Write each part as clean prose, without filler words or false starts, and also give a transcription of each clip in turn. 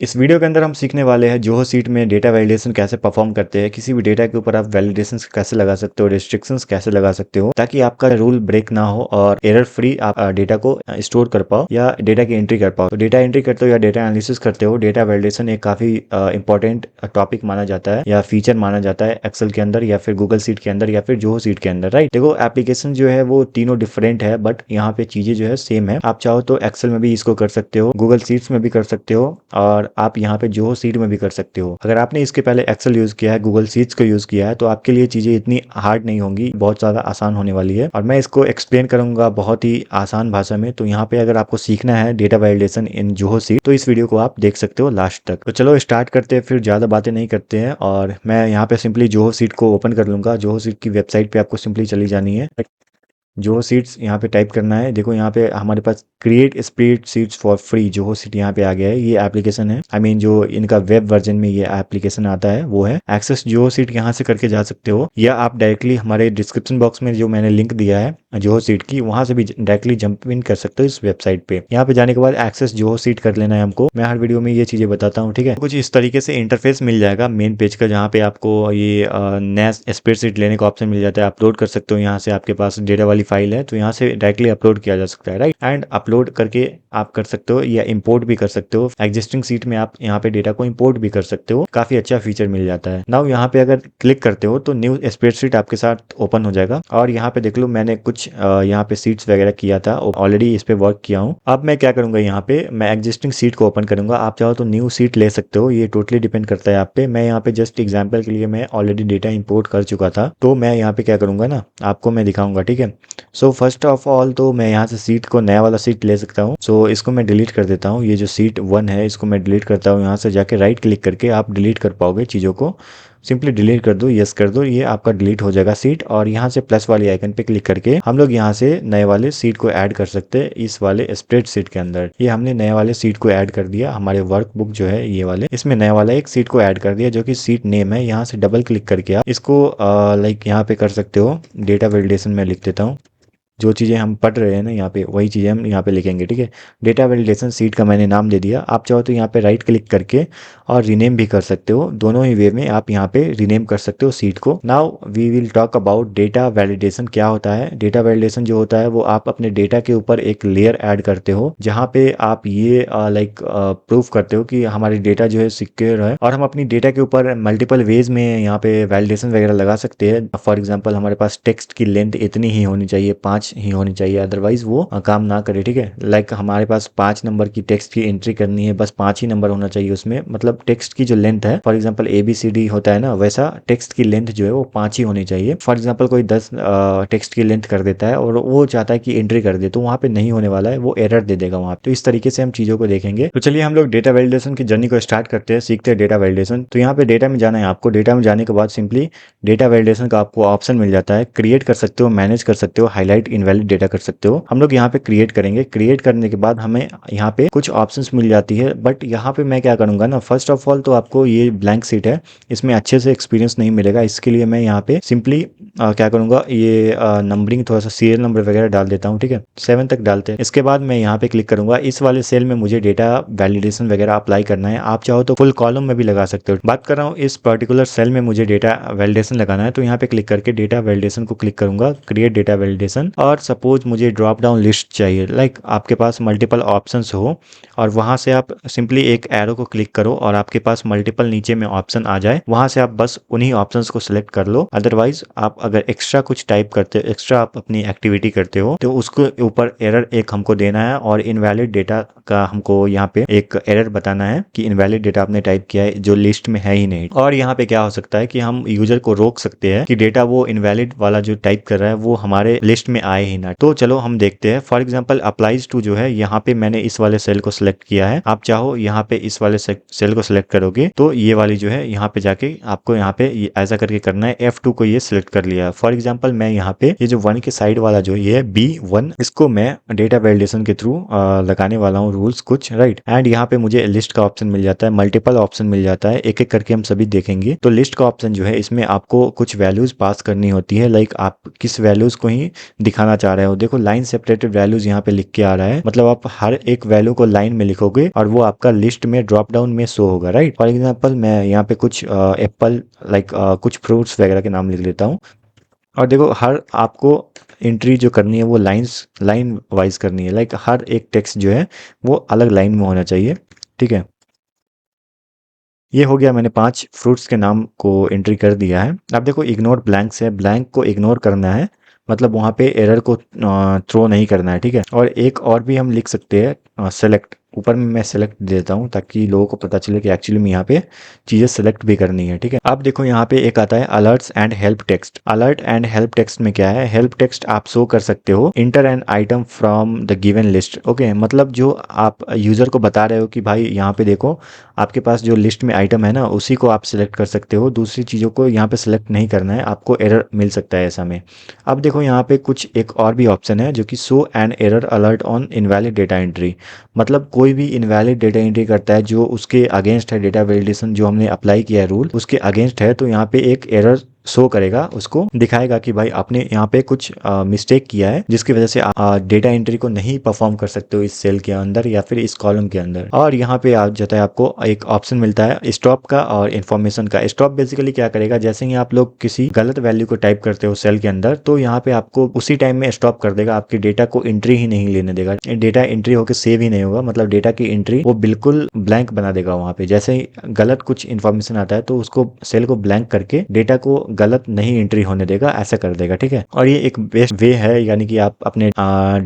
इस वीडियो के अंदर हम सीखने वाले हैं जोहो सीट में डेटा वैलिडेशन कैसे परफॉर्म करते हैं, किसी भी डेटा के ऊपर आप वैलिडेशंस कैसे लगा सकते हो, रिस्ट्रिक्शंस कैसे लगा सकते हो ताकि आपका रूल ब्रेक ना हो और एरर फ्री आप डेटा को स्टोर कर पाओ या डेटा की एंट्री कर पाओ। तो डेटा एंट्री करते हो या डेटा एनालिसिस करते हो, डेटा वैलिडेशन एक काफी इंपॉर्टेंट टॉपिक माना जाता है या फीचर माना जाता है एक्सेल के अंदर या फिर गूगल सीट के अंदर या फिर जोहो सीट के अंदर। राइट, देखो एप्लीकेशन जो है वो तीनों डिफरेंट है बट यहाँ पे चीजें जो है सेम है। आप चाहो तो एक्सेल में भी इसको कर सकते हो, गूगल सीट्स में भी कर सकते हो और आप यहाँ पे जोहो सीट में भी कर सकते हो। अगर आपने इसके पहले एक्सेल यूज किया है, गूगल सीट्स को यूज किया है तो आपके लिए चीजें इतनी हार्ड नहीं होंगी, बहुत ज्यादा आसान होने वाली है और मैं इसको एक्सप्लेन करूंगा बहुत ही आसान भाषा में। तो यहाँ पे अगर आपको सीखना है डेटा वैलिडेशन इन जोहो सीट तो इस वीडियो को आप देख सकते हो लास्ट तक। तो चलो स्टार्ट करते हैं, फिर ज्यादा बातें नहीं करते हैं और मैं यहाँ पे सिंपली जोहो सीट को ओपन कर लूंगा। जोहो सीट की वेबसाइट पे आपको सिंपली चली जानी है, जोहो सीट्स यहाँ पे टाइप करना है। देखो यहाँ पे हमारे पास create spreadsheets for free Zoho sheet यहाँ पे आ गया है। ये एप्लीकेशन है, आई मीन जो इनका वेब वर्जन में ये एप्लीकेशन आता है वो है। एक्सेस जोहो सीट यहाँ से करके जा सकते हो या आप डायरेक्टली हमारे डिस्क्रिप्शन बॉक्स में जो मैंने लिंक दिया है जोहो सीट की, वहां से भी डायरेक्टली जंप इन कर सकते हो इस वेबसाइट पे। यहाँ पे जाने के बाद एक्सेस जोहो सीट कर लेना है हमको। मैं हर वीडियो में ये चीजें बताता हूँ, ठीक है। कुछ इस तरीके से इंटरफेस मिल जाएगा मेन पेज का, जहाँ पे आपको ये नया स्प्रेडशीट लेने का ऑप्शन मिल जाता है। अपलोड कर सकते हो, यहाँ से आपके पास डेटा वाली फाइल है तो यहाँ से डायरेक्टली अपलोड किया जा सकता है। राइट, एंड अपलोड करके आप कर सकते हो या इंपोर्ट भी कर सकते हो। एग्जिस्टिंग सीट में आप यहाँ पे डेटा को इंपोर्ट भी कर सकते हो, काफी अच्छा फीचर मिल जाता है। नाउ यहाँ पे अगर क्लिक करते हो तो न्यू स्प्रेडशीट आपके साथ ओपन हो जाएगा और यहाँ पे देख लो मैंने कुछ यहाँ पे सीट्स वगैरह किया था, ऑलरेडी इस पे वर्क किया हूँ। अब मैं क्या करूंगा, यहाँ पे मैं एग्जिस्टिंग सीट को ओपन करूंगा। आप चाहो तो न्यू सीट ले सकते हो, ये टोटली डिपेंड करता है आप पे। मैं यहाँ पे जस्ट एग्जांपल के लिए मैं ऑलरेडी डेटा इंपोर्ट कर चुका था तो मैं यहाँ पे क्या करूंगा ना, आपको मैं दिखाऊंगा, ठीक है। सो फर्स्ट ऑफ ऑल तो मैं यहाँ से सीट को नया वाला सीट ले सकता हूँ। सो इसको मैं डिलीट कर देता हूँ, ये जो सीट 1 है इसको मैं डिलीट करता हूँ। यहाँ से जाके राइट क्लिक करके आप डिलीट कर पाओगे चीज़ों को, सिंपली डिलीट कर दो, यस कर दो, ये आपका डिलीट हो जाएगा सीट। और यहाँ से प्लस वाली आइकन पे क्लिक करके हम लोग यहाँ से नए वाले सीट को ऐड कर सकते हैं इस वाले स्प्रेड सीट के अंदर। ये हमने नए वाले सीट को ऐड कर दिया, हमारे वर्कबुक जो है ये वाले, इसमें नया वाला एक सीट को ऐड कर दिया जो कि सीट नेम है। यहाँ से डबल क्लिक करके आप इसको लाइक यहाँ पे कर सकते हो, डेटा वैलिडेशन में लिख देता हूँ। जो चीज़ें हम पढ़ रहे हैं ना यहाँ पे वही चीज़ें हम यहाँ पे लिखेंगे, ठीक है। डेटा वैलिडेशन सीट का मैंने नाम दे दिया। आप चाहो तो यहाँ पे राइट क्लिक करके और रीनेम भी कर सकते हो, दोनों ही वे में आप यहाँ पे रीनेम कर सकते हो सीट को। Now we will talk about data validation क्या होता है। डेटा वैलिडेशन जो होता है वो आप अपने डेटा के ऊपर एक लेयर ऐड करते हो जहाँ पे आप ये लाइक प्रूफ करते हो कि हमारी डेटा जो है सिक्योर है और हम अपनी डेटा के ऊपर मल्टीपल वेज में यहाँ पे वैलिडेशन वगैरह लगा सकते हैं। फॉर एग्जाम्पल हमारे पास टेक्स्ट की लेंथ इतनी ही होनी चाहिए, 5 ही होनी चाहिए, अदरवाइज वो काम ना करे, ठीक है। लाइक हमारे पास 5 नंबर की टेक्स्ट की एंट्री करनी है, बस 5 ही नंबर होना चाहिए उसमें, मतलब टेक्स्ट की जो लेंथ है, फॉर एग्जांपल ABCD होता है ना, वैसा टेक्स्ट की लेंथ जो है वो 5 ही होनी चाहिए। फॉर एग्जांपल कोई 10 टेक्स्ट की लेंथ कर देता है और वो चाहता है कि एंट्री कर दे तो वहाँ पे नहीं होने वाला है, वो एरर दे देगा वहाँ पे। तो इस तरीके से हम चीजों को देखेंगे। तो चलिए हम लोग डेटा वैलिडेशन की जर्नी को स्टार्ट करते हैं, सीखते हैं डेटा वैलिडेशन। तो यहाँ पे डेटा में जाना है आपको। डेटा में जाने के बाद सिंपली डेटा वैलिडेशन का आपको ऑप्शन मिल जाता है, क्रिएट कर सकते हो, मैनेज कर सकते हो, हाईलाइट इनवैलिड डेटा कर सकते हो। हम लोग यहाँ पे क्रिएट करेंगे। क्रिएट करने के बाद हमें यहाँ पे कुछ ऑप्शंस मिल जाती है बट यहाँ पे मैं क्या करूँगा ना, फर्स्ट ऑफ ऑल तो आपको ये ब्लैंक सीट है, इसमें अच्छे से एक्सपीरियंस नहीं मिलेगा। इसके लिए मैं यहाँ पे सिंपली क्या करूँगा, ये नंबरिंग थोड़ा सा सीरियल नंबर वगैरह डाल देता हूँ, ठीक है, 7 तक डालते हैं। इसके बाद मैं यहाँ पे क्लिक करूंगा। इस वाले सेल में मुझे डेटा वैलिडेशन वगैरह अप्लाई करना है। आप चाहो तो फुल कॉलम में भी लगा सकते हो। बात कर रहा हूँ इस पर्टिकुलर सेल में मुझे डेटा वैलिडेशन लगाना है तो यहाँ पे क्लिक करके डेटा वैलिडेशन को क्लिक करूंगा, क्रिएट डेटा वैलिडेशन। और सपोज मुझे ड्रॉप डाउन लिस्ट चाहिए, लाइक आपके पास मल्टीपल ऑप्शंस हो और वहां से आप सिंपली एक एरो को क्लिक करो और आपके पास मल्टीपल नीचे में ऑप्शन आ जाए, वहां से आप बस उन्हीं ऑप्शंस को सिलेक्ट कर लो। अदरवाइज आप अगर एक्स्ट्रा कुछ टाइप करते हो, एक्स्ट्रा आप अपनी एक्टिविटी करते हो तो उसको ऊपर एरर एक हमको देना है और इनवैलिड डेटा का हमको यहाँ पे एक एरर बताना है कि इनवैलिड डेटा आपने टाइप किया है जो लिस्ट में है ही नहीं। और यहाँ पे क्या हो सकता है कि हम यूजर को रोक सकते हैं कि डेटा वो इनवैलिड वाला जो टाइप कर रहा है वो हमारे लिस्ट में आए ही ना। तो चलो हम देखते हैं। फॉर एग्जांपल अप्लाइज टू जो है, यहाँ पे मैंने इस वाले सेल को सिलेक्ट किया है। आप चाहो यहाँ पे इस वाले सेल को सिलेक्ट करोगे तो ये वाली जो है यहाँ पे जाके आपको यहाँ पे ऐसा करके करना है। F2 को ये सिलेक्ट कर लिया। फॉर एग्जाम्पल मैं यहाँ पे ये जो 1 के साइड वाला जो ये B1, इसको मैं डेटा वैलिडेशन के थ्रू लगाने वाला हूँ रूल्स कुछ, राइट। एंड यहाँ पे मुझे लिस्ट का ऑप्शन मिल जाता है, मल्टीपल ऑप्शन मिल जाता है, एक एक करके हम सभी देखेंगे। तो लिस्ट का ऑप्शन जो है इसमें आपको कुछ वैल्यूज पास करनी होती है, लाइक आप किस वैल्यूज को ही दिखाना चाह रहे हो। देखो लाइन सेपरेटेड वैल्यूज यहाँ पे लिख के आ रहा है, मतलब आप हर एक वैल्यू को लाइन में लिखोगे और वो आपका लिस्ट में ड्रॉप डाउन में शो होगा, राइट। फॉर एग्जाम्पल मैं यहाँ पे कुछ एप्पल लाइक कुछ फ्रूट्स वगैरह के नाम लिख लेता हूँ। और देखो हर आपको एंट्री जो करनी है वो लाइन वाइज करनी है, लाइक हर एक टेक्स्ट जो है वो अलग लाइन में होना चाहिए, ठीक है। ये हो गया, मैंने 5 फ्रूट्स के नाम को एंट्री कर दिया है। अब देखो इग्नोर ब्लैंक्स है, ब्लैंक को इग्नोर करना है, मतलब वहाँ पे एरर को थ्रो नहीं करना है, ठीक है। और एक और भी हम लिख सकते हैं सेलेक्ट, ऊपर में मैं सेलेक्ट देता हूँ ताकि लोगों को पता चले कि एक्चुअली में यहाँ पे चीज़ें सेलेक्ट भी करनी है, ठीक है। अब देखो यहाँ पे एक आता है alerts and help text. Alert and help text में क्या है, हेल्प टेक्स्ट आप शो कर सकते हो inter an item from the given list, okay. मतलब जो आप यूजर को बता रहे हो कि भाई यहाँ पे देखो आपके पास जो लिस्ट में आइटम है ना उसी को आप सिलेक्ट कर सकते हो, दूसरी चीज़ों को यहाँ पे सिलेक्ट नहीं करना है, आपको एरर मिल सकता है ऐसा में। अब देखो यहाँ पे कुछ एक और भी ऑप्शन है जो कि show an error alert on invalid data entry. मतलब कोई भी इनवैलिड डेटा एंट्री करता है जो उसके अगेंस्ट है, डेटा वैलिडेशन जो हमने अप्लाई किया है रूल उसके अगेंस्ट है, तो यहाँ पे एक एरर शो करेगा, उसको दिखाएगा कि भाई आपने यहाँ पे कुछ मिस्टेक किया है जिसकी वजह से डेटा एंट्री को नहीं परफॉर्म कर सकते हो इस सेल के अंदर या फिर इस कॉलम के अंदर। और यहाँ पे आ जाता है आपको एक ऑप्शन मिलता है स्टॉप का और इन्फॉर्मेशन का। स्टॉप बेसिकली क्या करेगा, जैसे ही आप लोग किसी गलत वैल्यू को टाइप करते हो सेल के अंदर तो यहाँ पे आपको उसी टाइम में स्टॉप कर देगा, आपके डेटा को एंट्री ही नहीं लेने देगा, डेटा एंट्री होकर सेव ही नहीं होगा, मतलब डेटा की एंट्री वो बिल्कुल ब्लैंक बना देगा। वहाँ पे जैसे ही गलत कुछ इन्फॉर्मेशन आता है तो उसको सेल को ब्लैंक करके डेटा को गलत नहीं एंट्री होने देगा, ऐसा कर देगा, ठीक है। और ये एक बेस्ट वे है, यानी कि आप अपने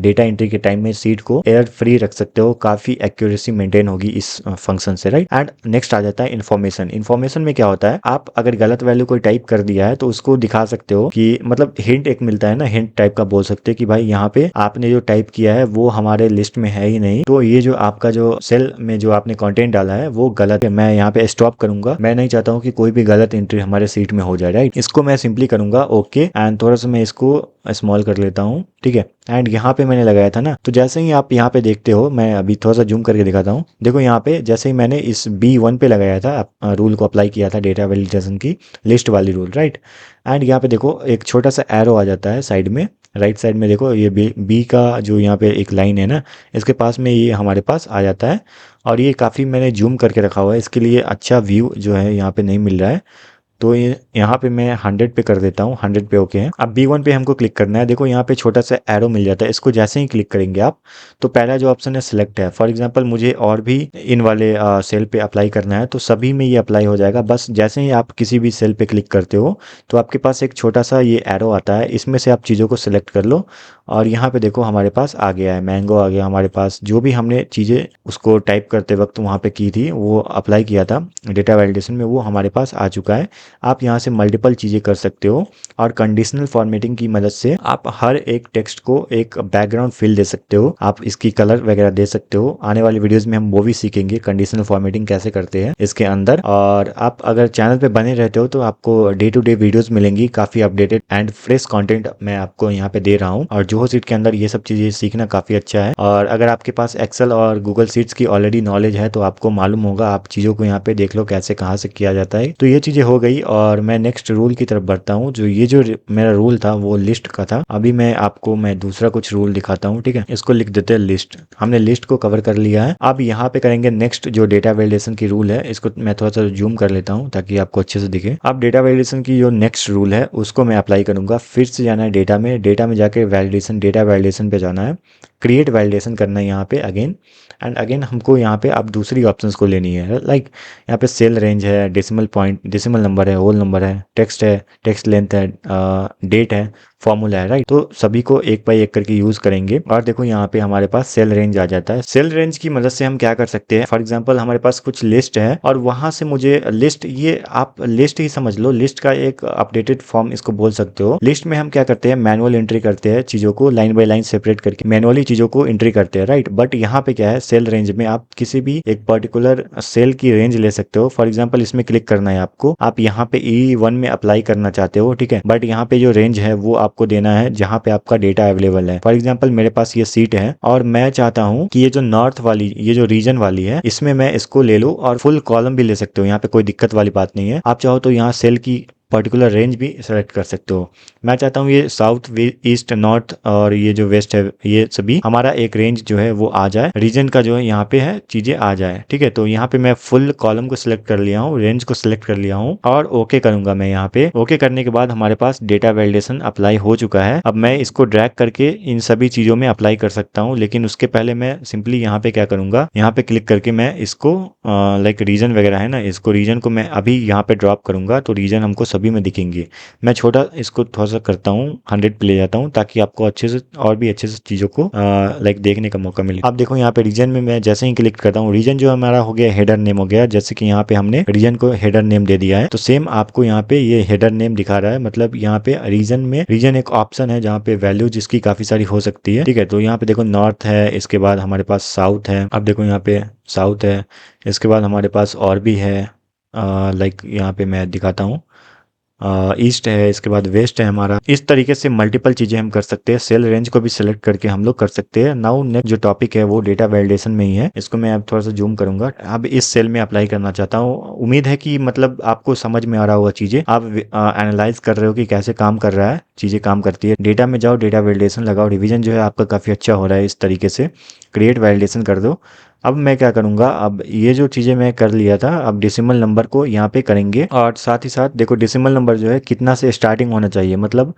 डेटा एंट्री के टाइम में सीट को एरर फ्री रख सकते हो, काफी एक्यूरेसी मेंटेन होगी इस फंक्शन से, राइट। एंड नेक्स्ट आ जाता है इन्फॉर्मेशन। इन्फॉर्मेशन में क्या होता है, आप अगर गलत वैल्यू कोई टाइप कर दिया है तो उसको दिखा सकते हो कि मतलब हिंट एक मिलता है ना, हिंट टाइप का बोल सकते हैं कि भाई यहाँ पे आपने जो टाइप किया है वो हमारे लिस्ट में है ही नहीं, तो ये जो आपका जो सेल में जो आपने कंटेंट डाला है वो गलत है, मैं यहाँ पे स्टॉप करूंगा, मैं नहीं चाहता हूँ कि कोई भी गलत एंट्री हमारे सीट में हो जाए, राइट। इसको मैं सिंपली करूंगा ओके एंड थोड़ा सा मैं इसको स्मॉल कर लेता हूँ, ठीक है। एंड यहाँ पे मैंने लगाया था ना, तो जैसे ही आप यहाँ पे देखते हो, मैं अभी थोड़ा सा जूम करके दिखाता हूँ। देखो यहाँ पे जैसे ही मैंने इस B1 पे लगाया था रूल को अप्लाई किया था डेटा वैलिडेशन की लिस्ट वाली रूल, राइट। एंड यहाँ पे देखो एक छोटा सा एरो आ जाता है साइड में, राइट साइड में देखो ये बी का जो यहाँ पे एक लाइन है ना, इसके पास में ये हमारे पास आ जाता है। और ये काफ़ी मैंने जूम करके रखा हुआ है, इसके लिए अच्छा व्यू जो है यहाँ पे नहीं मिल रहा है, तो ये यहाँ पे मैं 100 पे कर देता हूँ, 100 पे ओके है। अब B1 पे हमको क्लिक करना है, देखो यहाँ पे छोटा सा एरो मिल जाता है, इसको जैसे ही क्लिक करेंगे आप तो पहला जो ऑप्शन है सिलेक्ट है। फॉर एग्जांपल मुझे और भी इन वाले सेल पे अप्लाई करना है तो सभी में ये अप्लाई हो जाएगा, बस जैसे ही आप किसी भी सेल पे क्लिक करते हो तो आपके पास एक छोटा सा ये एरो आता है, इसमें से आप चीज़ों को सिलेक्ट कर लो। और यहाँ पे देखो हमारे पास आ गया है मैंगो, आ गया हमारे पास, जो भी हमने चीज़ें उसको टाइप करते वक्त वहाँ पे की थी वो अप्लाई किया था डेटा वैलिडेशन में, वो हमारे पास आ चुका है। आप यहाँ से मल्टीपल चीज़ें कर सकते हो और कंडीशनल फॉर्मेटिंग की मदद से आप हर एक टेक्स्ट को एक बैकग्राउंड फिल दे सकते हो, आप इसकी कलर वगैरह दे सकते हो। आने वाली वीडियोस में हम वो भी सीखेंगे कंडीशनल फॉर्मेटिंग कैसे करते हैं इसके अंदर। और आप अगर चैनल पे बने रहते हो तो आपको डे टू डे वीडियोस मिलेंगी, काफ़ी अपडेटेड एंड फ्रेश कंटेंट मैं आपको यहाँ पे दे रहा हूँ। और जोहो सीट के अंदर ये सब चीज़ें सीखना काफ़ी अच्छा है। और अगर आपके पास एक्सेल और गूगल सीट्स की ऑलरेडी नॉलेज है तो आपको मालूम होगा, आप चीज़ों को यहाँ पे देख लो कैसे कहाँ से किया जाता है। तो ये चीज़ें हो गई और मैं नेक्स्ट रूल की तरफ बढ़ता हूँ। जो ये जो मेरा रूल था वो लिस्ट का था, अभी मैं आपको दूसरा कुछ रूल दिखाता हूँ, ठीक है। इसको लिख देते हैं लिस्ट, हमने लिस्ट को कवर कर लिया है। अब यहाँ पे करेंगे नेक्स्ट जो डेटा वैलिडेशन की रूल है, इसको मैं थोड़ा सा जूम कर लेता हूँ ताकि आपको अच्छे से दिखे। अब डेटा वैलिडेशन की जो नेक्स्ट रूल है उसको मैं अप्लाई करूंगा। फिर से जाना है डेटा में, डेटा में जाके वैलिडेशन, डेटा वैलिडेशन पे जाना है, क्रिएट वैलिडेशन करना है यहाँ पे अगेन एंड अगेन। हमको यहाँ पे अब दूसरी ऑप्शंस को लेनी है, लाइक यहाँ पे सेल रेंज है, डेसिमल पॉइंट, डेसिमल नंबर है, होल नंबर है, टेक्स्ट है, टेक्स्ट लेंथ है, डेट है, फॉर्मूला है, राइट। तो सभी को एक बाय एक करके यूज करेंगे। और देखो यहाँ पे हमारे पास सेल रेंज आ जाता है। सेल रेंज की मदद से हम क्या कर सकते हैं, फॉर एग्जांपल हमारे पास कुछ लिस्ट है और वहां से मुझे लिस्ट, ये आप लिस्ट ही समझ लो, लिस्ट का एक अपडेटेड फॉर्म इसको बोल सकते हो। लिस्ट में हम क्या करते हैं, मैनुअल एंट्री करते हैं, चीजों को लाइन बाय लाइन सेपरेट करके मैनुअली चीजों को एंट्री करते हैं, राइट। बट यहाँ पे क्या है, सेल रेंज में आप किसी भी एक पर्टिकुलर सेल की रेंज ले सकते हो। फॉर एग्जाम्पल इसमें क्लिक करना है आपको, आप यहाँ पे E1 में अप्लाई करना चाहते हो, ठीक है। बट यहाँ पे जो रेंज है वो आपको देना है जहाँ पे आपका डेटा अवेलेबल है। फॉर एग्जाम्पल मेरे पास ये सीट है और मैं चाहता हूँ कि ये जो नॉर्थ वाली, ये जो रीजन वाली है, इसमें मैं इसको ले लूँ और फुल कॉलम भी ले सकते हो, यहाँ पे कोई दिक्कत वाली बात नहीं है। आप चाहो तो यहाँ सेल की पर्टिकुलर रेंज भी सेलेक्ट कर सकते हो। मैं चाहता हूँ ये साउथ, ईस्ट, नॉर्थ और ये जो वेस्ट है ये सभी हमारा एक रेंज जो है वो आ जाए, रीजन का जो है यहाँ पे है चीजें आ जाए। ठीक है, तो यहाँ पे मैं फुल कॉलम को सिलेक्ट कर लिया हूँ, रेंज को सिलेक्ट कर लिया हूँ और ओके करूंगा मैं यहाँ पे। ओके करने के बाद हमारे पास डेटा वैलिडेशन अप्लाई हो चुका है। अब मैं इसको ड्रैग करके इन सभी चीजों में अप्लाई कर सकता हूँ, लेकिन उसके पहले मैं सिंपली यहाँ पे क्या करूंगा, यहाँ पे क्लिक करके मैं इसको लाइक रीजन वगैरह है ना, इसको रीजन को मैं अभी यहाँ पे ड्रॉप करूंगा तो रीजन हमको सभी में दिखेंगे। मैं छोटा इसको थोड़ा सा करता हूँ, 100 पे ले जाता हूँ ताकि आपको अच्छे से और भी अच्छे से चीज़ों को लाइक देखने का मौका मिले। आप देखो यहाँ पे रीजन में मैं जैसे ही क्लिक करता हूँ, रीजन जो हमारा हो गया हेडर नेम हो गया, जैसे कि यहाँ पे हमने रीजन को हेडर नेम दे दिया है, तो सेम आपको यहाँ पे ये हेडर नेम दिखा रहा है। मतलब यहाँ पे रीजन में रीजन एक ऑप्शन है जहाँ पे वैल्यू जिसकी काफ़ी सारी हो सकती है। ठीक है, तो यहाँ पे देखो नॉर्थ है, इसके बाद हमारे पास साउथ है, अब देखो यहाँ पे साउथ है, इसके बाद हमारे पास और भी है लाइक यहाँ पे मैं दिखाता हूँ, ईस्ट है, इसके बाद वेस्ट है हमारा। इस तरीके से मल्टीपल चीज़ें हम कर सकते हैं। सेल रेंज को भी सिलेक्ट करके हम लोग कर सकते हैं। नाउ नेक्स्ट जो टॉपिक है वो डेटा वैलिडेशन में ही है, इसको मैं अब थोड़ा सा जूम करूंगा। अब इस सेल में अप्लाई करना चाहता हूँ। उम्मीद है कि मतलब आपको समझ में आ रहा होगा चीज़ें, आप एनालाइज कर रहे हो कि कैसे काम कर रहा है, चीज़ें काम करती है। डेटा में जाओ, डेटा वैलिडेशन लगाओ, रिवीजन जो है आपका काफ़ी अच्छा हो रहा है। इस तरीके से क्रिएट वैलिडेशन कर दो। अब मैं क्या करूँगा, अब ये जो चीज़ें मैं कर लिया था, अब डेसिमल नंबर को यहाँ पे करेंगे और साथ ही साथ देखो डेसिमल नंबर जो है कितना से स्टार्टिंग होना चाहिए। मतलब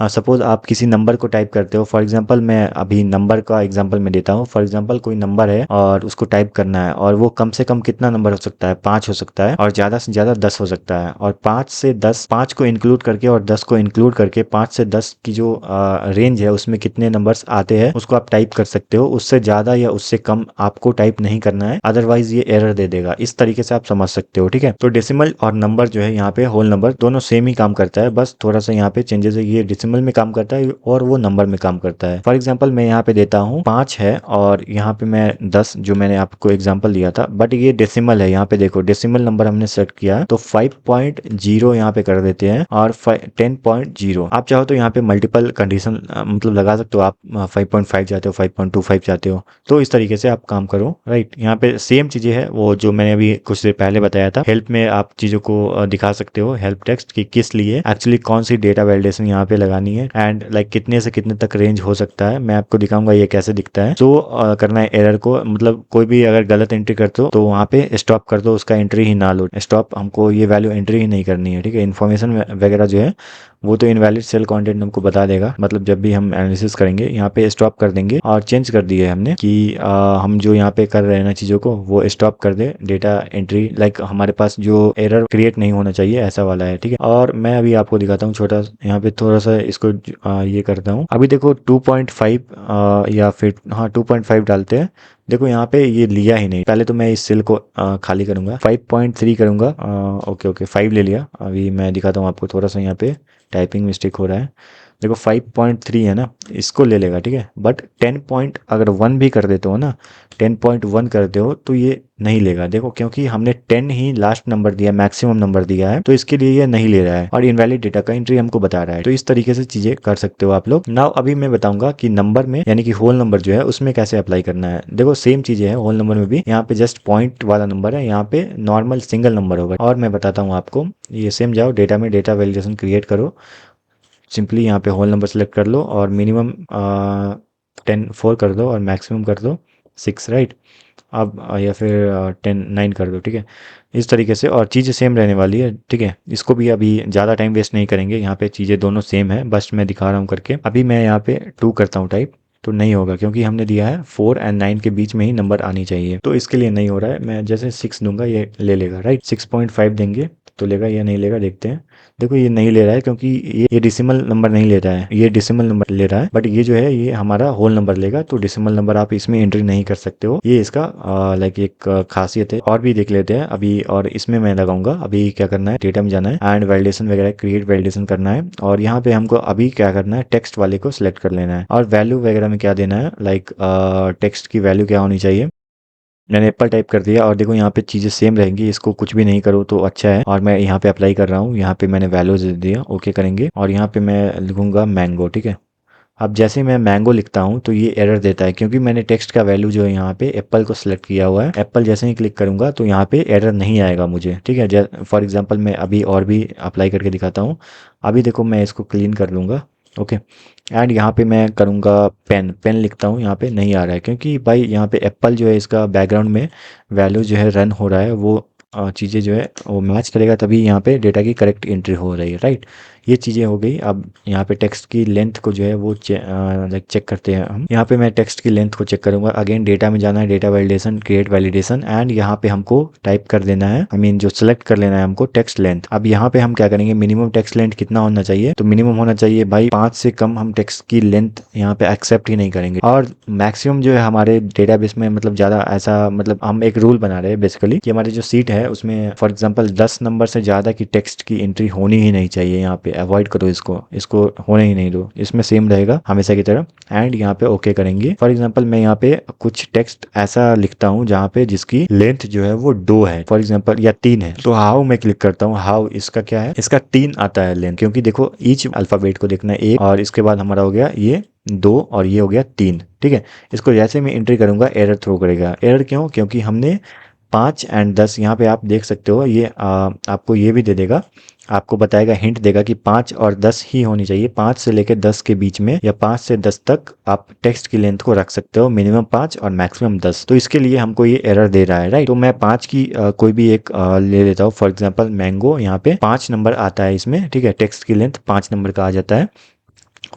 सपोज आप किसी नंबर को टाइप करते हो, फॉर एग्जांपल मैं अभी नंबर का एग्जांपल मैं देता हूँ। फॉर एग्जांपल कोई नंबर है और उसको टाइप करना है और वो कम से कम कितना नंबर हो सकता है, 5 हो सकता है और ज़्यादा से ज़्यादा 10 हो सकता है। और 5 से 10, 5 को इंक्लूड करके और 10 को इंक्लूड करके 5 से 10 की जो रेंज है उसमें कितने नंबर्स आते हैं उसको आप टाइप कर सकते हो। उससे ज़्यादा या उससे कम आपको टाइप नहीं करना है, अदरवाइज ये एरर दे देगा। इस तरीके से आप समझ सकते हो। ठीक है, तो डेसिमल और नंबर जो है यहाँ पे होल नंबर दोनों सेम ही काम करता है, बस थोड़ा सा यहाँ पे चेंजेस है। ये डेसिमल में काम करता है और वो नंबर में काम करता है। फॉर एग्जाम्पल मैं यहाँ पे देता हूँ 5 है और यहाँ पे मैं 10 जो मैंने आपको एग्जाम्पल दिया था, बट ये डेसिमल है। यहाँ पे देखो डेसिमल नंबर हमने सेट किया है तो 5.0 यहाँ पे कर देते हैं और 10.0। आप चाहो तो यहाँ पे मल्टीपल कंडीशन मतलब लगा सकते हो। आप 5.5 चाहते हो, 5.25 चाहते हो, तो इस तरीके से आप काम करो। राइट, यहाँ पे सेम चीजें है वो जो मैंने अभी कुछ देर पहले बताया था। हेल्प में आप चीजों को दिखा सकते हो, हेल्प टेक्स्ट की किस लिए एक्चुअली कौन सी डेटा वैलिडेशन यहाँ पे लगानी है एंड लाइक कितने से कितने तक रेंज हो सकता है। मैं आपको दिखाऊंगा ये कैसे दिखता है। तो करना है एरर को, मतलब कोई भी अगर गलत एंट्री करते हो तो वहाँ पे स्टॉप कर दो, उसका एंट्री ही ना लो, स्टॉप, हमको ये वैल्यू एंट्री ही नहीं करनी है। ठीक है, इन्फॉर्मेशन वगैरह जो है वो तो इनवैलिड सेल कंटेंट हमको बता देगा, मतलब जब भी हम एनालिसिस करेंगे यहाँ पे स्टॉप कर देंगे। और चेंज कर दिए हमने कि हम जो यहाँ पे कर रहे हैं ना चीज़ों को वो स्टॉप कर दे, डेटा एंट्री लाइक हमारे पास जो एरर क्रिएट नहीं होना चाहिए ऐसा वाला है। ठीक है, और मैं अभी आपको दिखाता हूँ छोटा यहाँ पे थोड़ा सा इसको ये करता हूँ। अभी देखो 2.5 या फिर हाँ 2.5 डालते हैं। देखो यहाँ पे ये लिया ही नहीं। पहले तो मैं इस सेल को खाली करूंगा, 5.3 करूंगा। ओके ओके 5 ले लिया। अभी मैं दिखाता हूँ आपको, थोड़ा सा यहाँ पे टाइपिंग मिस्टेक हो रहा है। देखो 5.3 है ना, इसको ले लेगा। ठीक है, बट 10 पॉइंट अगर 1 भी कर देते हो ना, 10.1 करते हो तो ये नहीं लेगा। देखो क्योंकि हमने 10 ही लास्ट नंबर दिया, मैक्सिमम नंबर दिया है, तो इसके लिए ये नहीं ले रहा है और इनवैलिड डेटा का एंट्री हमको बता रहा है। तो इस तरीके से चीजें कर सकते हो आप लोग। नाउ अभी मैं बताऊंगा कि नंबर में यानी कि होल नंबर जो है उसमें कैसे अप्लाई करना है। देखो सेम चीजें है होल नंबर में भी, यहाँ पे जस्ट पॉइंट वाला नंबर है, यहाँ पे नॉर्मल सिंगल नंबर होगा। और मैं बताता हूँ आपको, ये सेम जाओ डेटा में, डेटा वैलिडेशन क्रिएट करो। सिंपली यहाँ पे होल नंबर सेलेक्ट कर लो और मिनिमम 4 कर दो और मैक्सिमम कर दो 6। राइट, अब या फिर 9 कर दो। ठीक है, इस तरीके से और चीज़ें सेम रहने वाली है। ठीक है, इसको भी अभी ज़्यादा टाइम वेस्ट नहीं करेंगे, यहाँ पे चीज़ें दोनों सेम है, बस मैं दिखा रहा हूँ करके। अभी मैं यहाँ पे 2 करता हूँ टाइप, तो नहीं होगा क्योंकि हमने दिया है 4 और 9 के बीच में ही नंबर आनी चाहिए, तो इसके लिए नहीं हो रहा है। मैं जैसे 6 दूंगा ये ले लेगा। राइट, 6.5 देंगे तो लेगा या नहीं लेगा देखते हैं। देखो ये नहीं ले रहा है क्योंकि ये डेसिमल नंबर नहीं ले रहा है, ये डेसिमल नंबर ले रहा है, बट ये जो है ये हमारा होल नंबर लेगा। तो डेसिमल नंबर आप इसमें एंट्री नहीं कर सकते हो, ये इसका लाइक एक खासियत है। और भी देख लेते हैं अभी, और इसमें मैं लगाऊंगा। अभी क्या करना है, डेटा में जाना है एंड वैलिडेशन वगैरह क्रिएट वैलिडेशन करना है। और यहाँ पे हमको अभी क्या करना है, टेक्स्ट वाले को सिलेक्ट कर लेना है और वैल्यू वगैरह में क्या देना है, लाइक टेक्स्ट की वैल्यू क्या होनी चाहिए। मैंने एप्पल टाइप कर दिया और देखो यहाँ पे चीज़ें सेम रहेंगी, इसको कुछ भी नहीं करो तो अच्छा है। और मैं यहाँ पे अप्लाई कर रहा हूँ, यहाँ पे मैंने वैल्यूज दे दिया, ओके करेंगे और यहाँ पे मैं लिखूंगा मैंगो। ठीक है, अब जैसे मैं मैंगो लिखता हूँ तो ये एरर देता है, क्योंकि मैंने टेक्स्ट का वैल्यू जो है यहाँ पे एप्पल को सिलेक्ट किया हुआ है। एप्पल जैसे ही क्लिक करूंगा तो यहाँ पे एरर नहीं आएगा मुझे, ठीक है। फॉर एग्जांपल मैं अभी और भी अप्लाई करके दिखाता हूँ। अभी देखो मैं इसको क्लीन कर लूँगा। ओके। एंड यहाँ पे मैं करूँगा पेन, पेन लिखता हूँ, यहाँ पे नहीं आ रहा है, क्योंकि भाई यहाँ पे एप्पल जो है इसका बैकग्राउंड में वैल्यू जो है रन हो रहा है, वो चीज़ें जो है वो मैच करेगा, तभी यहाँ पे डेटा की करेक्ट एंट्री हो रही है, राइट। ये चीज़ें हो गई। अब यहाँ पे टेक्स्ट की लेंथ को जो है वो चेक करते हैं हम। यहाँ पे मैं टेक्स्ट की लेंथ को चेक करूंगा। अगेन डेटा में जाना है, data validation, create validation, and यहाँ पे हमको टाइप कर देना है, आई मीन जो सिलेक्ट कर लेना है हमको टेक्स्ट लेंथ। अब यहाँ पे हम क्या करेंगे, मिनिमम टेक्स्ट लेंथ कितना होना चाहिए, तो मिनिमम होना चाहिए भाई 5 से कम हम टेक्स्ट की लेंथ यहाँ पे एक्सेप्ट ही नहीं करेंगे। और मैक्सिमम जो है हमारे डेटाबेस में, मतलब ज़्यादा ऐसा, मतलब हम एक रूल बना रहे हैं बेसिकली कि हमारी जो सीट है उसमें फॉर एग्जांपल 10 नंबर से ज़्यादा की टेक्स्ट की एंट्री होनी ही नहीं चाहिए। यहाँ पे अवॉइड करो इसको, इसको होने ही नहीं दो, इसमें सेम रहेगा हमेशा की तरह। एंड यहाँ पे ओके करेंगे। फॉर एग्जांपल मैं यहाँ पे कुछ टेक्स्ट ऐसा लिखता हूँ जहाँ पे जिसकी लेंथ जो है वो 2 है फॉर एग्जांपल, या 3 है, तो हाउ मैं क्लिक करता हूँ। हाउ इसका क्या है, इसका 3 आता है लेंथ, क्योंकि देखो ईच अल्फाबेट को देखना है एक, और इसके बाद हमारा हो गया ये 2 और ये हो गया 3, ठीक है। इसको जैसे मैं एंट्री करूंगा एरर थ्रो करेगा। एरर क्यों, क्योंकि हमने 5 एंड 10 यहाँ पे आप देख सकते हो, ये आपको ये भी दे देगा, आपको बताएगा, हिंट देगा कि 5 और 10 ही होनी चाहिए। 5 से लेकर 10 के बीच में या 5 से 10 तक आप टेक्स्ट की लेंथ को रख सकते हो, मिनिमम 5 और मैक्सिमम 10। तो इसके लिए हमको ये एरर दे रहा है, राइट। तो मैं 5 की कोई भी एक ले लेता हूँ, फॉर एग्जाम्पल मैंगो। यहाँ पे 5 नंबर आता है इसमें, ठीक है। टेक्स्ट की लेंथ 5 नंबर का आ जाता है।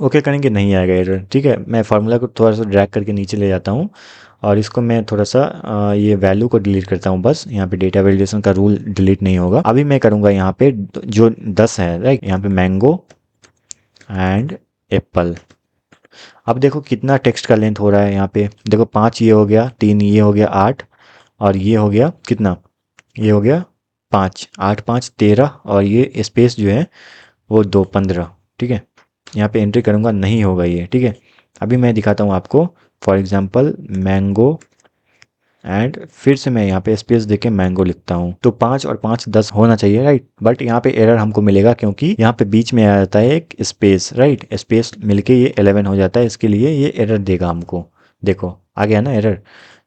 ओके करेंगे, नहीं आएगा एरर, ठीक है। मैं फार्मूला को थोड़ा सा ड्रैग करके नीचे ले जाता हूँ, और इसको मैं थोड़ा सा ये वैल्यू को डिलीट करता हूँ बस। यहाँ पे डेटा वैलिडेशन का रूल डिलीट नहीं होगा। अभी मैं करूँगा यहाँ पे जो 10 है, राइट, यहाँ पे मैंगो एंड एप्पल। अब देखो कितना टेक्स्ट का लेंथ हो रहा है। यहाँ पे देखो 5 ये हो गया, 3 ये हो गया 8, और ये हो गया कितना, ये हो गया 5, 8 5 13, और ये स्पेस जो है वो 2 15, ठीक है। यहाँ पे एंट्री करूँगा, नहीं होगा ये, ठीक है। अभी मैं दिखाता हूँ आपको, फॉर एग्जांपल मैंगो, एंड फिर से मैं यहाँ पे स्पेस देके मैंगो लिखता हूँ, तो 5 और 5 10 होना चाहिए, राइट। बट यहाँ पे एरर हमको मिलेगा, क्योंकि यहाँ पे बीच में आ जाता है एक स्पेस, राइट। स्पेस मिलके ये 11 हो जाता है, इसके लिए ये एरर देगा हमको। देखो आ गया ना एरर।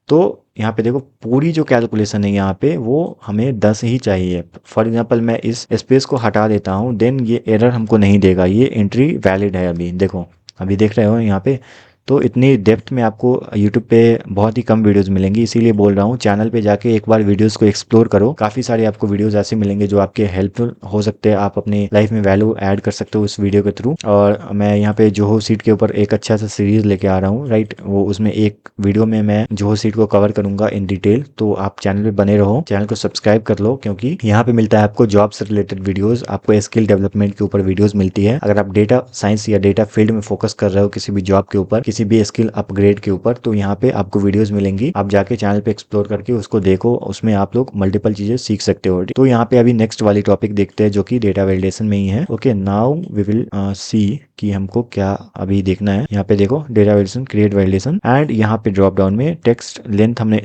तो यहाँ पे देखो पूरी जो कैलकुलेशन है यहाँ पे वो हमें 10 ही चाहिए। फॉर एग्जांपल मैं इस स्पेस को हटा देता हूँ, देन ये एरर हमको नहीं देगा, ये एंट्री वैलिड है। अभी देखो, अभी देख रहे हो यहाँ पे। तो इतनी डेप्थ में आपको यूट्यूब पे बहुत ही कम वीडियोस मिलेंगी, इसीलिए बोल रहा हूँ चैनल पे जाके एक बार वीडियोस को एक्सप्लोर करो। काफ़ी सारे आपको वीडियोस ऐसे मिलेंगे जो आपके हेल्पफुल हो सकते हैं, आप अपनी लाइफ में वैल्यू ऐड कर सकते हो इस वीडियो के थ्रू। और मैं यहाँ पे जोहो सीट के ऊपर एक अच्छा सा सीरीज लेके आ रहा हूँ, राइट। वो उसमें एक वीडियो में मैं जोहो सीट को कवर करूंगा इन डिटेल। तो आप चैनल पे बने रहो, चैनल को सब्सक्राइब कर लो, क्योंकि यहाँ पे मिलता है आपको जॉब से रिलेटेड वीडियोस, आपको स्किल डेवलपमेंट के ऊपर वीडियोस मिलती है। अगर आप डेटा साइंस या डेटा फील्ड में फोकस कर रहे हो, किसी भी जॉब के ऊपर, किसी भी स्किल अपग्रेड के ऊपर, तो यहाँ पे आपको वीडियोस मिलेंगी। आप जाके चैनल पे एक्सप्लोर करके उसको देखो, उसमें आप लोग मल्टीपल चीजें सीख सकते हो। तो यहाँ पे अभी नेक्स्ट वाली टॉपिक देखते हैं जो कि डेटा वैलिडेशन में ही है। Okay, now we will see कि हमको क्या अभी देखना है। यहाँ पे देखो data validation, create validation, and यहाँ पे ड्रॉप डाउन में टेक्स्ट लेंथ हमने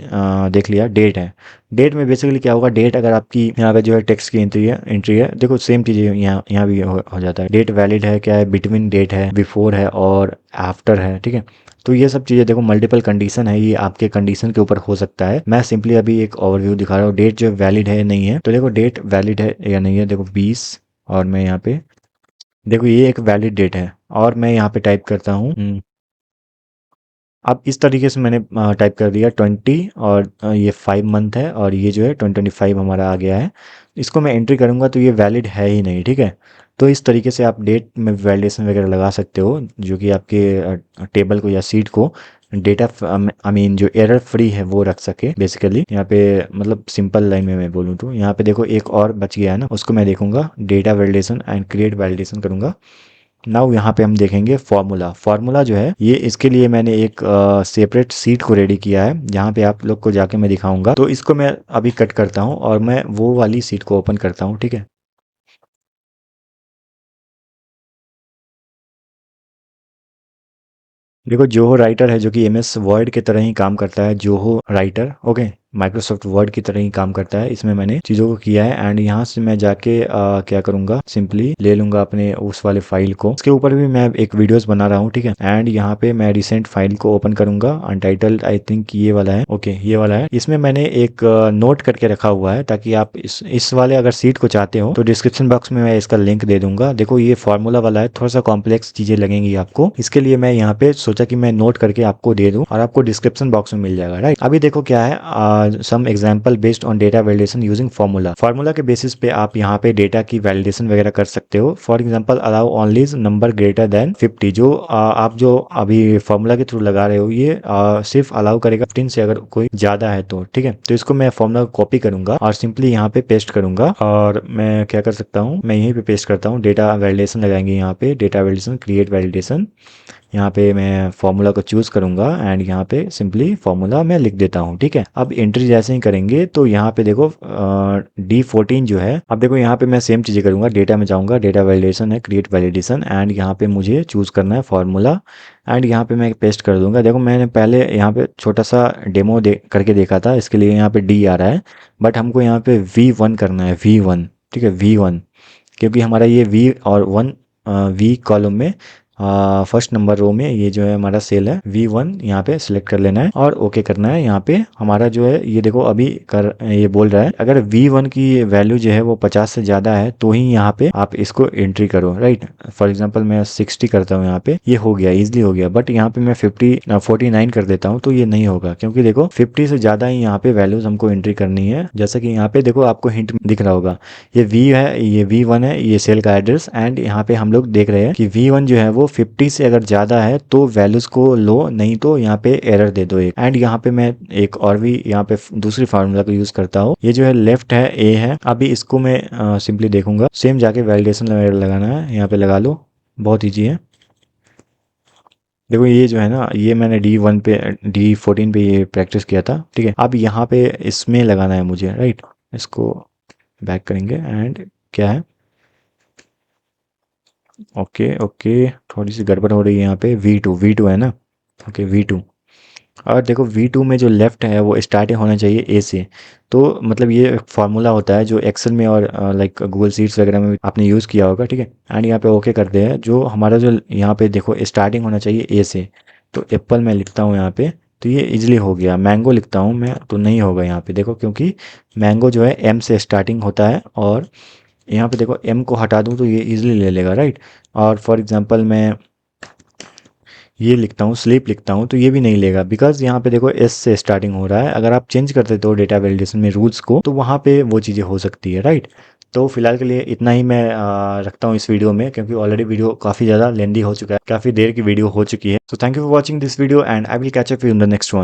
देख लिया। डेट है, डेट में बेसिकली क्या होगा, डेट अगर आपकी यहाँ पे जो है टेक्स्ट की एंट्री है, देखो सेम चीज़ यहाँ भी हो जाता है। डेट वैलिड है, क्या है, बिटवीन डेट है, बिफोर है, और आफ्टर है, ठीक है। तो ये सब चीज़ें देखो मल्टीपल कंडीशन है, ये आपके कंडीशन के ऊपर हो सकता है। मैं सिंपली अभी एक ओवरव्यू दिखा रहा हूँ, डेट जो वैलिड है नहीं है। तो देखो डेट वैलिड है या नहीं है, देखो 20, और मैं यहाँ पे देखो ये एक वैलिड डेट है, और मैं यहाँ पे टाइप करता हूँ अब इस तरीके से मैंने टाइप कर दिया 20, और ये 5 मंथ है, और ये जो है 2025 हमारा आ गया है। इसको मैं एंट्री करूँगा तो ये वैलिड है ही नहीं, ठीक है। तो इस तरीके से आप डेट में वैलिडेशन वगैरह लगा सकते हो, जो कि आपके टेबल को या सीट को डेटा, आई मीन जो एरर फ्री है वो रख सके बेसिकली। यहाँ पे मतलब सिंपल लाइन में मैं बोलूँ तो यहाँ पे देखो एक और बच गया है ना, उसको मैं देखूंगा, data validation and create validation करूंगा। नाउ यहाँ पे हम देखेंगे फार्मूला। फार्मूला जो है ये, इसके लिए मैंने एक सेपरेट सीट को रेडी किया है, जहाँ पे आप लोग को जाके मैं दिखाऊंगा। तो इसको मैं अभी कट करता हूँ और मैं वो वाली सीट को ओपन करता हूँ, ठीक है। देखो जोहो राइटर है, जो कि एमएस वर्ड के तरह ही काम करता है, Zoho writer. Okay, Microsoft word की तरह ही काम करता है। इसमें मैंने चीज़ों को किया है एंड यहाँ से मैं जाके क्या करूँगा, सिंपली ले लूँगा अपने उस वाले फाइल को। इसके ऊपर भी मैं एक वीडियोस बना रहा हूँ, ठीक है। एंड यहाँ पे मैं रिसेंट फाइल को ओपन करूँगा, अनटाइटल्ड आई थिंक ये वाला है, ओके ये वाला है। इसमें मैंने एक नोट करके रखा हुआ है ताकि आप इस वाले अगर सीट को चाहते हो तो डिस्क्रिप्शन बॉक्स में मैं इसका लिंक दे दूंगा। देखो ये फॉर्मूला वाला है, थोड़ा सा कॉम्प्लेक्स चीजें लगेंगी आपको, इसके लिए मैं यहाँ पे सोचा कि मैं नोट करके आपको दे दूं और आपको डिस्क्रिप्शन बॉक्स में मिल जाएगा, राइट। अभी देखो क्या है, some example based on data validation using formula. Formula के बेसिस पे आप यहाँ पे डेटा की वैलिडेशन वगैरह कर सकते हो। For example allow only number greater than 50, जो आप जो अभी फार्मूला के थ्रू लगा रहे हो ये सिर्फ अलाउ करेगा 15 से अगर कोई ज्यादा है तो, ठीक है। तो इसको मैं फार्मूला कॉपी करूंगा और सिंपली यहाँ पे पेस्ट करूंगा और मैं क्या कर सकता हूँ, मैं यहीं पे पेस्ट करता हूँ, डेटा वैलिडेशन लगाएंगे यहाँ पे, डेटा वैलिडेशन क्रिएट वैलिडेशन। यहाँ पे मैं फॉर्मूला को चूज करूंगा एंड यहाँ पे सिंपली फॉर्मूला मैं लिख देता हूँ, ठीक है। अब एंट्री जैसे ही करेंगे तो यहाँ पे देखो D14 जो है, अब देखो यहाँ पे मैं सेम चीजें करूंगा, डेटा में जाऊंगा, डेटा वैलिडेशन है, क्रिएट वैलिडेशन एंड यहाँ पे मुझे चूज करना है फॉर्मूला एंड यहाँ पे मैं पेस्ट कर दूंगा। देखो मैंने पहले यहाँ पे छोटा सा डेमो करके देखा था, इसके लिए यहाँ पे D आ रहा है, बट हमको यहाँ पे V1 करना है, V1, ठीक है V1, क्योंकि हमारा ये V और 1 V कॉलम में फर्स्ट नंबर रो में ये जो है हमारा सेल है V1, यहाँ पे सिलेक्ट कर लेना है और ओके करना है। यहाँ पे हमारा जो है ये देखो अभी ये बोल रहा है अगर V1 की वैल्यू जो है वो 50 से ज़्यादा है तो ही यहाँ पे आप इसको एंट्री करो, राइट। फॉर एग्जांपल मैं 60 करता हूँ, यहाँ पे ये हो गया, इजिली हो गया, बट यहाँ पे मैं 49 कर देता हूँ तो ये नहीं होगा, क्योंकि देखो 50 से ज़्यादा ही यहाँ पे वैल्यूज हमको एंट्री करनी है। जैसा कि यहाँ पे देखो आपको हिंट दिख रहा होगा, ये V है, ये V1 है, ये सेल का एड्रेस एंड यहाँ पे हम लोग देख रहे हैं कि V1 जो है वो 50 से अगर ज़्यादा है तो वैल्यूज़ को लो, नहीं तो यहाँ पे एरर दे दो एक। एंड यहाँ पे मैं एक और भी यहाँ पे दूसरी फार्मूला को यूज़ करता हूँ, ये जो है लेफ्ट है A है। अभी इसको मैं सिंपली देखूंगा, सेम जाके वैलिडेशन लगाना है, यहाँ पे लगा लो, बहुत ईजी है। देखो ये जो है ना, ये मैंने D1 पे D14 पे ये प्रैक्टिस किया था, ठीक है। अब यहाँ पे इसमें लगाना है मुझे, राइट। इसको बैक करेंगे एंड क्या है, ओके ओके, थोड़ी सी गड़बड़ हो रही है यहाँ पे, V2 है ना, ओके V2। और देखो V2 में जो लेफ्ट है वो स्टार्टिंग होना चाहिए A से। तो मतलब ये फार्मूला होता है जो एक्सेल में और लाइक गूगल शीट्स वगैरह में आपने यूज़ किया होगा, ठीक है। एंड यहाँ पे ओके करते हैं, जो हमारा जो यहाँ पे देखो स्टार्टिंग होना चाहिए A से। तो एप्पल मैं लिखता हूँ यहाँ पे, तो ये इजीली हो गया। मैंगो लिखता हूँ मैं तो नहीं होगा यहाँ पे, देखो क्योंकि मैंगो जो है M से स्टार्टिंग होता है और यहाँ पे देखो M को हटा दूँ तो ये इजीली ले लेगा, राइट। और फॉर एग्जांपल मैं ये लिखता हूँ, स्लीप लिखता हूँ, तो ये भी नहीं लेगा, बिकॉज यहाँ पे देखो S से स्टार्टिंग हो रहा है। अगर आप चेंज कर देते हो डेटा वैलिडेशन में रूल्स को तो वहाँ पे वो चीज़ें हो सकती है, राइट। तो फिलहाल के लिए इतना ही मैं रखता हूँ इस वीडियो में, क्योंकि ऑलरेडी वीडियो काफ़ी ज़्यादा लेंदी हो चुका है, काफ़ी देर की वीडियो हो चुकी है। So thank you for watching this video and I will catch up you in the next one.